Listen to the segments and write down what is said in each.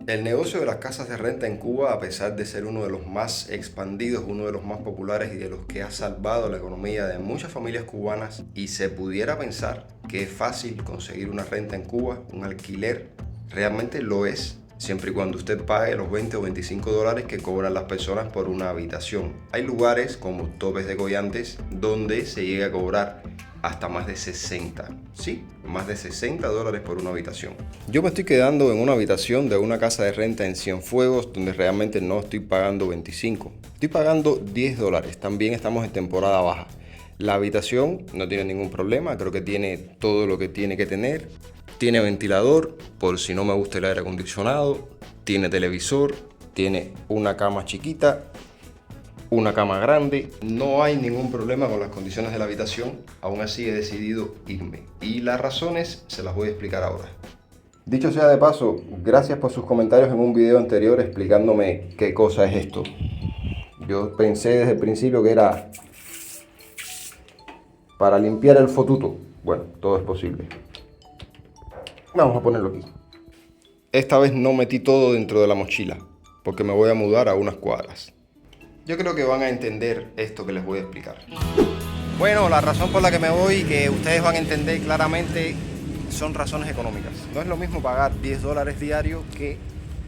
El negocio de las casas de renta en Cuba, a pesar de ser uno de los más expandidos, uno de los más populares y de los que ha salvado la economía de muchas familias cubanas, y se pudiera pensar que es fácil conseguir una renta en Cuba, un alquiler, realmente lo es, siempre y cuando usted pague los 20 o 25 dólares que cobran las personas por una habitación. Hay lugares como Topes de Goyantes donde se llega a cobrar hasta más de 60, sí, más de 60 dólares por una habitación. Yo me estoy quedando en una habitación de una casa de renta en Cienfuegos donde realmente no estoy pagando 25, estoy pagando 10 dólares, también estamos en temporada baja. La habitación no tiene ningún problema, creo que tiene todo lo que tiene que tener. Tiene ventilador, por si no me gusta el aire acondicionado, tiene televisor, tiene una cama chiquita, una cama grande. No hay ningún problema con las condiciones de la habitación, aún así he decidido irme. Y las razones se las voy a explicar ahora. Dicho sea de paso, gracias por sus comentarios en un video anterior explicándome qué cosa es esto. Yo pensé desde el principio que era para limpiar el fotuto. Bueno, todo es posible. Vamos a ponerlo aquí. Esta vez no metí todo dentro de la mochila, porque me voy a mudar a unas cuadras. Yo creo que van a entender esto que les voy a explicar. Bueno, la razón por la que me voy, que ustedes van a entender claramente, son razones económicas. No es lo mismo pagar 10 dólares diarios que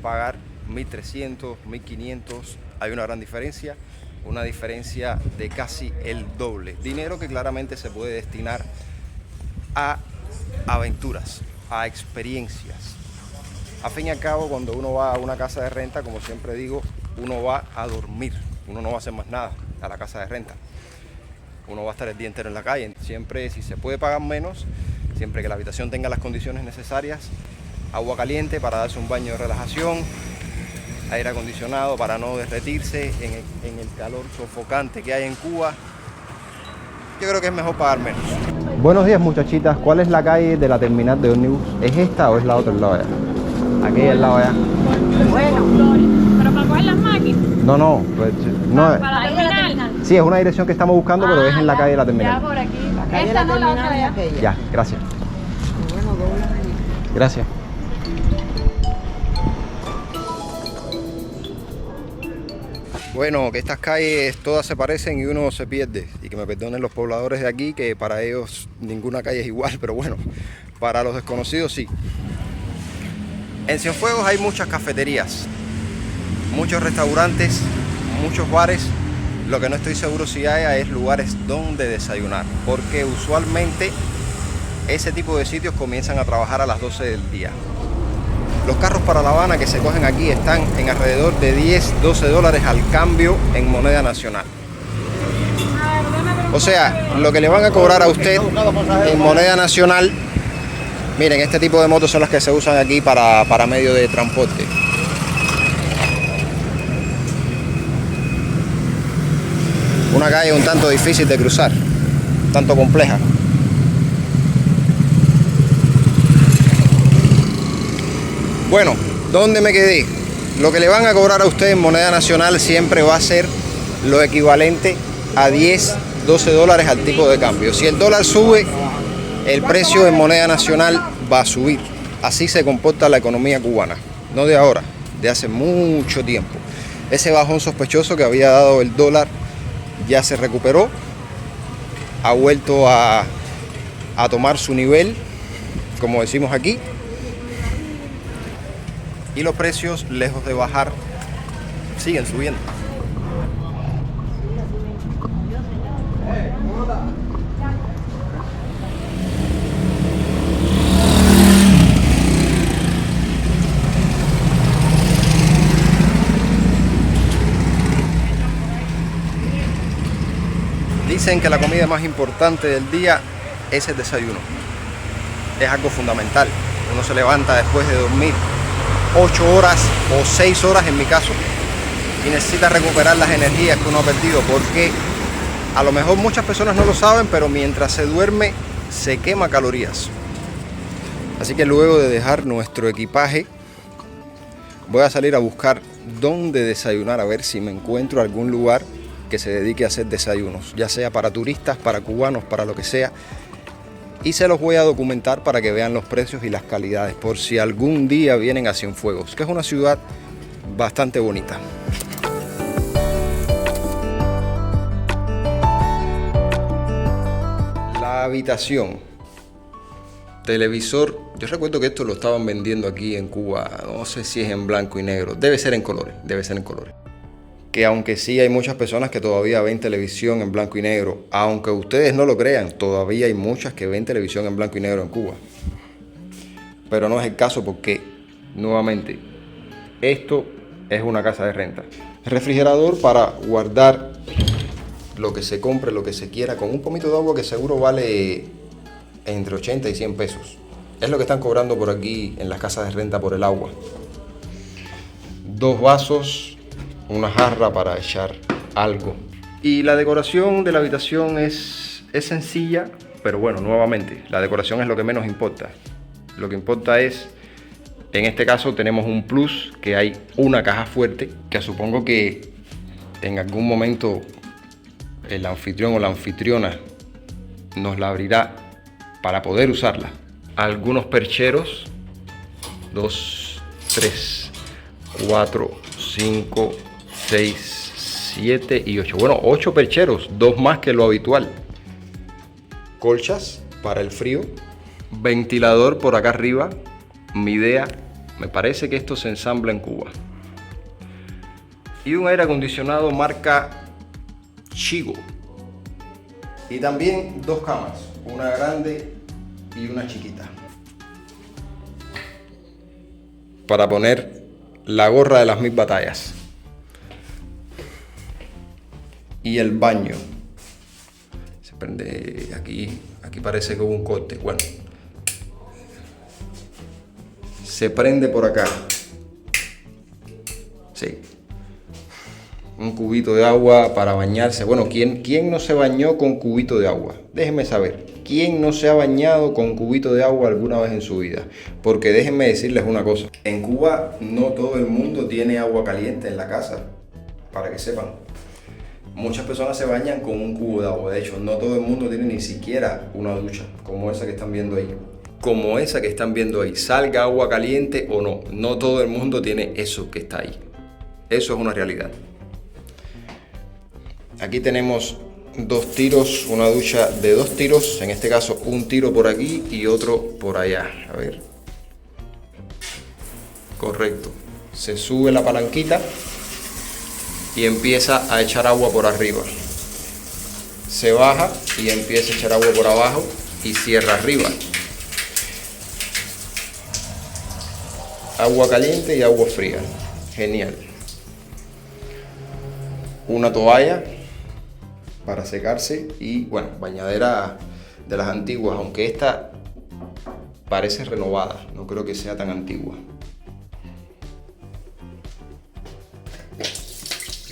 pagar 1.300, 1.500. Hay una gran diferencia, una diferencia de casi el doble. Dinero que claramente se puede destinar a aventuras, a experiencias. A fin y al cabo, cuando uno va a una casa de renta, como siempre digo, uno va a dormir. Uno no va a hacer más nada a la casa de renta. Uno va a estar el día entero en la calle. Siempre, si se puede pagar menos, siempre que la habitación tenga las condiciones necesarias, agua caliente para darse un baño de relajación, aire acondicionado para no derretirse en el calor sofocante que hay en Cuba. Yo creo que es mejor pagar menos. Buenos días, muchachitas. ¿Cuál es la calle de la terminal de ómnibus? ¿Es esta o es la otra al lado allá? Aquí al lado allá. Bueno, pero para coger las máquinas. No, pues, no. Para la terminal. Sí, es una dirección que estamos buscando, pero es en la calle de la terminal. Ya por aquí. La calle Esta de la no, la terminal otra es ya. aquella. Ya, gracias. Bueno, doble. Gracias. Bueno, que estas calles todas se parecen y uno se pierde. Y que me perdonen los pobladores de aquí, que para ellos ninguna calle es igual, pero bueno, para los desconocidos sí. En Cienfuegos hay muchas cafeterías, muchos restaurantes, muchos bares. Lo que no estoy seguro si haya es lugares donde desayunar, porque usualmente ese tipo de sitios comienzan a trabajar a las 12 del día. Los carros para La Habana que se cogen aquí están en alrededor de 10, 12 dólares al cambio en moneda nacional. O sea, lo que le van a cobrar a usted en moneda nacional, miren, este tipo de motos son las que se usan aquí para medio de transporte. Una calle un tanto difícil de cruzar, un tanto compleja. Bueno, ¿dónde me quedé? Lo que le van a cobrar a usted en moneda nacional siempre va a ser lo equivalente a 10, 12 dólares al tipo de cambio. Si el dólar sube, el precio en moneda nacional va a subir. Así se comporta la economía cubana. No de ahora, de hace mucho tiempo. Ese bajón sospechoso que había dado el dólar ya se recuperó. Ha vuelto a tomar su nivel, como decimos aquí. Y los precios, lejos de bajar, siguen subiendo. Dicen que la comida más importante del día es el desayuno. Es algo fundamental. Uno se levanta después de dormir 8 horas o 6 horas en mi caso y necesita recuperar las energías que uno ha perdido, porque a lo mejor muchas personas no lo saben, pero mientras se duerme se quema calorías. Así que luego de dejar nuestro equipaje voy a salir a buscar dónde desayunar, a ver si me encuentro algún lugar que se dedique a hacer desayunos, ya sea para turistas, para cubanos, para lo que sea. Y se los voy a documentar para que vean los precios y las calidades, por si algún día vienen a Cienfuegos, que es una ciudad bastante bonita. La habitación. Televisor. Yo recuerdo que esto lo estaban vendiendo aquí en Cuba, no sé si es en blanco y negro, debe ser en colores, Que aunque sí hay muchas personas que todavía ven televisión en blanco y negro, aunque ustedes no lo crean, todavía hay muchas que ven televisión en blanco y negro en Cuba. Pero no es el caso porque, nuevamente, esto es una casa de renta. Refrigerador para guardar lo que se compre, lo que se quiera, con un pomito de agua que seguro vale entre 80 y 100 pesos. Es lo que están cobrando por aquí en las casas de renta por el agua. 2 vasos, una jarra para echar algo. Y la decoración de la habitación es sencilla, pero bueno, nuevamente, la decoración es lo que menos importa. Lo que importa es, en este caso tenemos un plus, que hay una caja fuerte, que supongo que en algún momento el anfitrión o la anfitriona nos la abrirá para poder usarla. Algunos percheros, 2, 3, 4, 5, 6, 7 y 8. Bueno, 8 percheros, 2 más que lo habitual. Colchas para el frío. Ventilador por acá arriba. Mi idea, me parece que esto se ensambla en Cuba. Y un aire acondicionado marca Chigo. Y también 2 camas, una grande y una chiquita. Para poner la gorra de las 1000 batallas. Y el baño. Se prende aquí parece que hubo un corte. Bueno. Se prende por acá. Sí. Un cubito de agua para bañarse. Bueno, ¿quién no se bañó con cubito de agua? Déjenme saber. ¿Quién no se ha bañado con cubito de agua alguna vez en su vida? Porque déjenme decirles una cosa. En Cuba no todo el mundo tiene agua caliente en la casa. Para que sepan. Muchas personas se bañan con un cubo de agua. De hecho, no todo el mundo tiene ni siquiera una ducha como esa que están viendo ahí. Salga agua caliente o no. No todo el mundo tiene eso que está ahí. Eso es una realidad. Aquí tenemos 2 tiros, una ducha de 2 tiros. En este caso, un tiro por aquí y otro por allá. A ver. Correcto. Se sube la palanquita y empieza a echar agua por arriba. Se baja y empieza a echar agua por abajo y cierra arriba. Agua caliente y agua fría. Genial. Una toalla para secarse y bueno, bañadera de las antiguas, aunque esta parece renovada, no creo que sea tan antigua.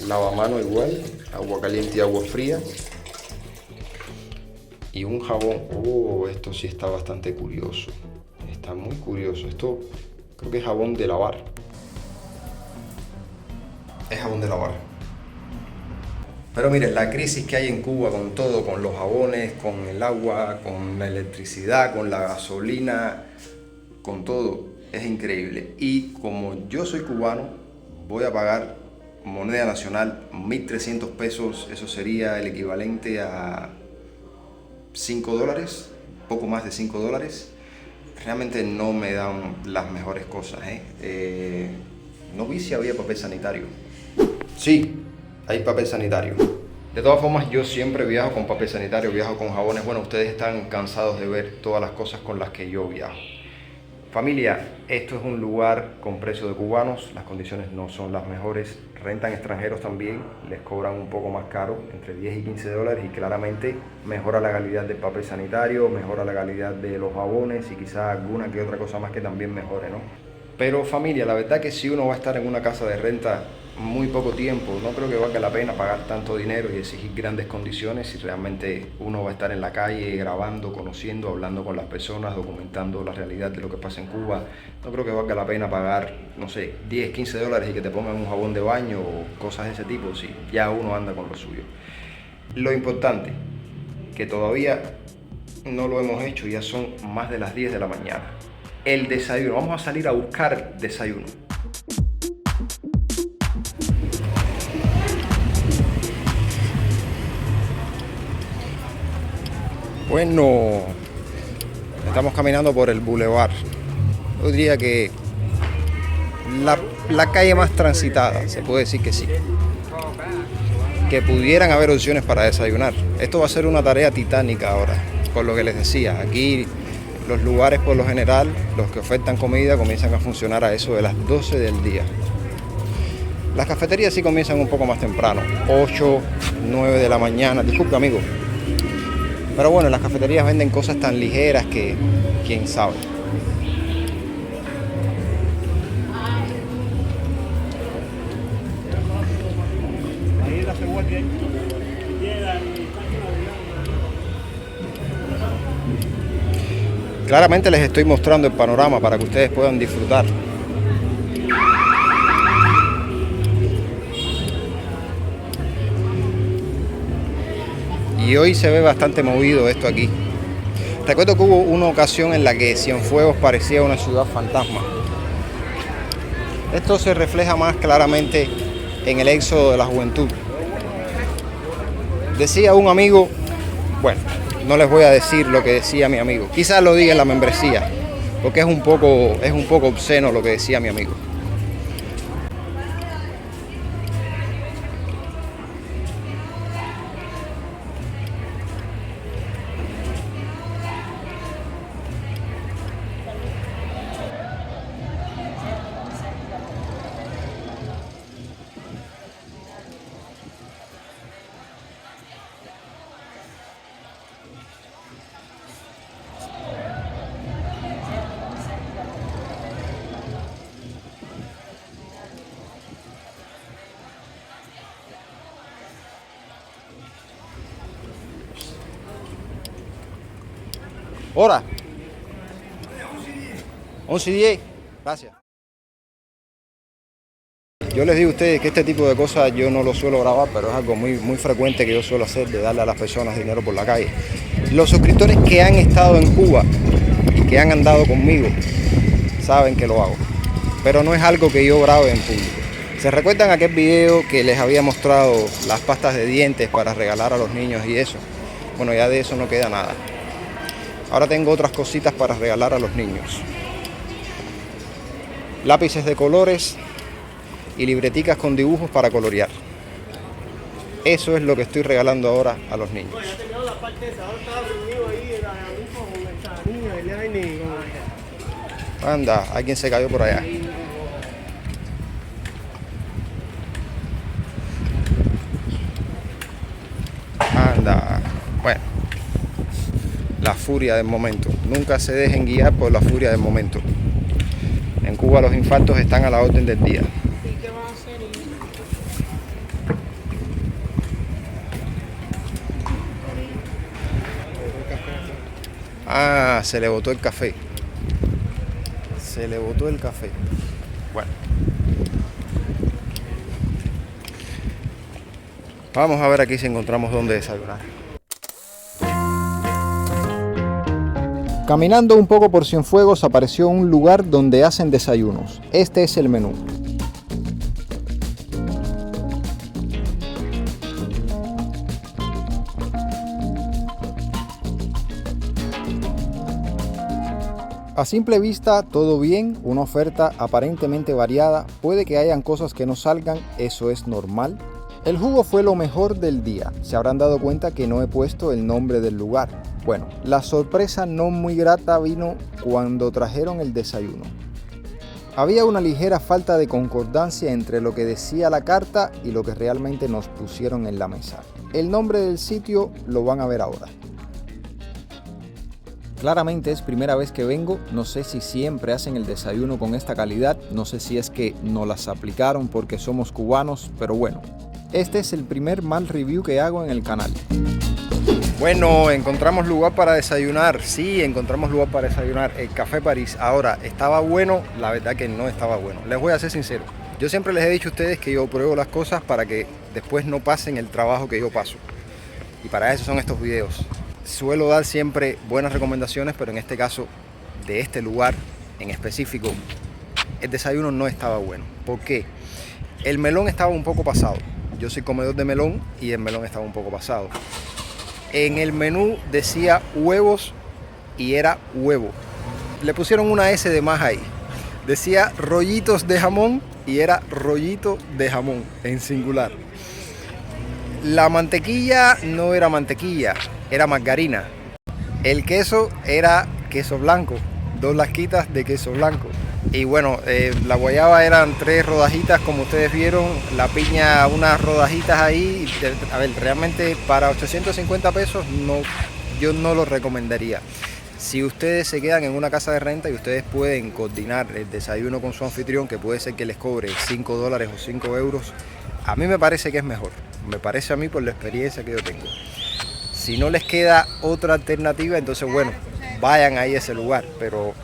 Lavamano igual, agua caliente y agua fría. Y un jabón. Oh, esto sí está bastante curioso. Está muy curioso. Esto creo que es jabón de lavar. Es jabón de lavar. Pero miren, la crisis que hay en Cuba con todo, con los jabones, con el agua, con la electricidad, con la gasolina, con todo, es increíble. Y como yo soy cubano, voy a pagar moneda nacional 1.300 pesos, eso sería el equivalente a $5, poco más de $5. Realmente no me dan las mejores cosas, No vi si había papel sanitario. Sí, hay papel sanitario. De todas formas, yo siempre viajo con papel sanitario, viajo con jabones. Bueno, ustedes están cansados de ver todas las cosas con las que yo viajo. Familia, esto es un lugar con precio de cubanos, las condiciones no son las mejores, rentan extranjeros también, les cobran un poco más caro, entre 10 y 15 dólares, y claramente mejora la calidad del papel sanitario, mejora la calidad de los jabones y quizás alguna que otra cosa más que también mejore, ¿no? Pero familia, la verdad que si uno va a estar en una casa de renta muy poco tiempo, no creo que valga la pena pagar tanto dinero y exigir grandes condiciones si realmente uno va a estar en la calle grabando, conociendo, hablando con las personas, documentando la realidad de lo que pasa en Cuba. No creo que valga la pena pagar, no sé, 10, 15 dólares y que te pongan un jabón de baño o cosas de ese tipo, si ya uno anda con lo suyo. Lo importante, que todavía No lo hemos hecho, ya son más de las 10 de la mañana. El desayuno, vamos a salir a buscar desayuno. Bueno, estamos caminando por el bulevar. Yo diría que la calle más transitada, se puede decir que sí. Que pudieran haber opciones para desayunar. Esto va a ser una tarea titánica ahora, por lo que les decía. Aquí los lugares por lo general, los que ofertan comida, comienzan a funcionar a eso de las 12 del día. Las cafeterías sí comienzan un poco más temprano, 8, 9 de la mañana. Disculpe, amigo. Pero bueno, las cafeterías venden cosas tan ligeras que quién sabe. Claramente les estoy mostrando el panorama para que ustedes puedan disfrutar. Y hoy se ve bastante movido esto aquí. Recuerdo que hubo una ocasión en la que Cienfuegos parecía una ciudad fantasma. Esto se refleja más claramente en el éxodo de la juventud. Decía un amigo, bueno, no les voy a decir lo que decía mi amigo. Quizás lo diga en la membresía, porque es un poco obsceno lo que decía mi amigo. Hora. 11:10. Gracias. Yo les digo a ustedes que este tipo de cosas yo no lo suelo grabar, pero es algo muy frecuente que yo suelo hacer, de darle a las personas dinero por la calle. Los suscriptores que han estado en Cuba y que han andado conmigo saben que lo hago, pero no es algo que yo grabe en público. ¿Se recuerdan aquel video que les había mostrado las pastas de dientes para regalar a los niños y eso? Bueno, ya de eso no queda nada. Ahora tengo otras cositas para regalar a los niños. Lápices de colores y libreticas con dibujos para colorear. Eso es lo que estoy regalando ahora a los niños. Anda, alguien se cayó por allá. Anda, bueno. La furia del momento. Nunca se dejen guiar por la furia del momento. En Cuba los infartos están a la orden del día. Ah, se le botó el café. Se le botó el café. Bueno. Vamos a ver aquí si encontramos dónde desayunar. Caminando un poco por Cienfuegos apareció un lugar donde hacen desayunos. Este es el menú. A simple vista todo bien, una oferta aparentemente variada, puede que hayan cosas que no salgan, eso es normal. El jugo fue lo mejor del día, se habrán dado cuenta que no he puesto el nombre del lugar. Bueno, la sorpresa no muy grata vino cuando trajeron el desayuno. Había una ligera falta de concordancia entre lo que decía la carta y lo que realmente nos pusieron en la mesa. El nombre del sitio lo van a ver ahora. Claramente es primera vez que vengo, no sé si siempre hacen el desayuno con esta calidad, no sé si es que nos las aplicaron porque somos cubanos, pero bueno, este es el primer mal review que hago en el canal. Bueno, encontramos lugar para desayunar, sí, encontramos lugar para desayunar, el Café París. Ahora, ¿estaba bueno? La verdad que no estaba bueno, les voy a ser sincero. Yo siempre les he dicho a ustedes que yo pruebo las cosas para que después no pasen el trabajo que yo paso. Y para eso son estos videos. suelo dar siempre buenas recomendaciones, pero en este caso, de este lugar en específico, el desayuno no estaba bueno. ¿Por qué? El melón estaba un poco pasado. Yo soy comedor de melón y el melón estaba un poco pasado. En el menú decía huevos y era huevo. Le pusieron una S de más ahí. Decía rollitos de jamón y era rollito de jamón en singular. La mantequilla no era mantequilla, era margarina. El queso era queso blanco, 2 lasquitas de queso blanco. Y bueno, la guayaba eran 3 rodajitas como ustedes vieron, la piña unas rodajitas ahí. A ver, realmente para 850 pesos yo no lo recomendaría. Si ustedes se quedan en una casa de renta y ustedes pueden coordinar el desayuno con su anfitrión, que puede ser que les cobre $5 o 5 euros, a mí me parece que es mejor. Me parece a mí por la experiencia que yo tengo. Si no les queda otra alternativa, entonces bueno, vayan ahí a ese lugar, pero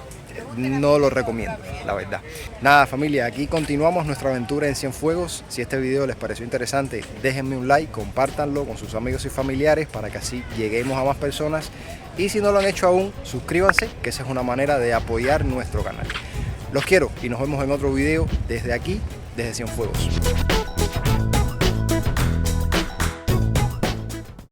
no lo recomiendo, la verdad. Nada, familia, aquí continuamos nuestra aventura en Cienfuegos. Si este video les pareció interesante, déjenme un like, compártanlo con sus amigos y familiares para que así lleguemos a más personas. Y si no lo han hecho aún, suscríbanse, que esa es una manera de apoyar nuestro canal. Los quiero y nos vemos en otro video desde aquí, desde Cienfuegos.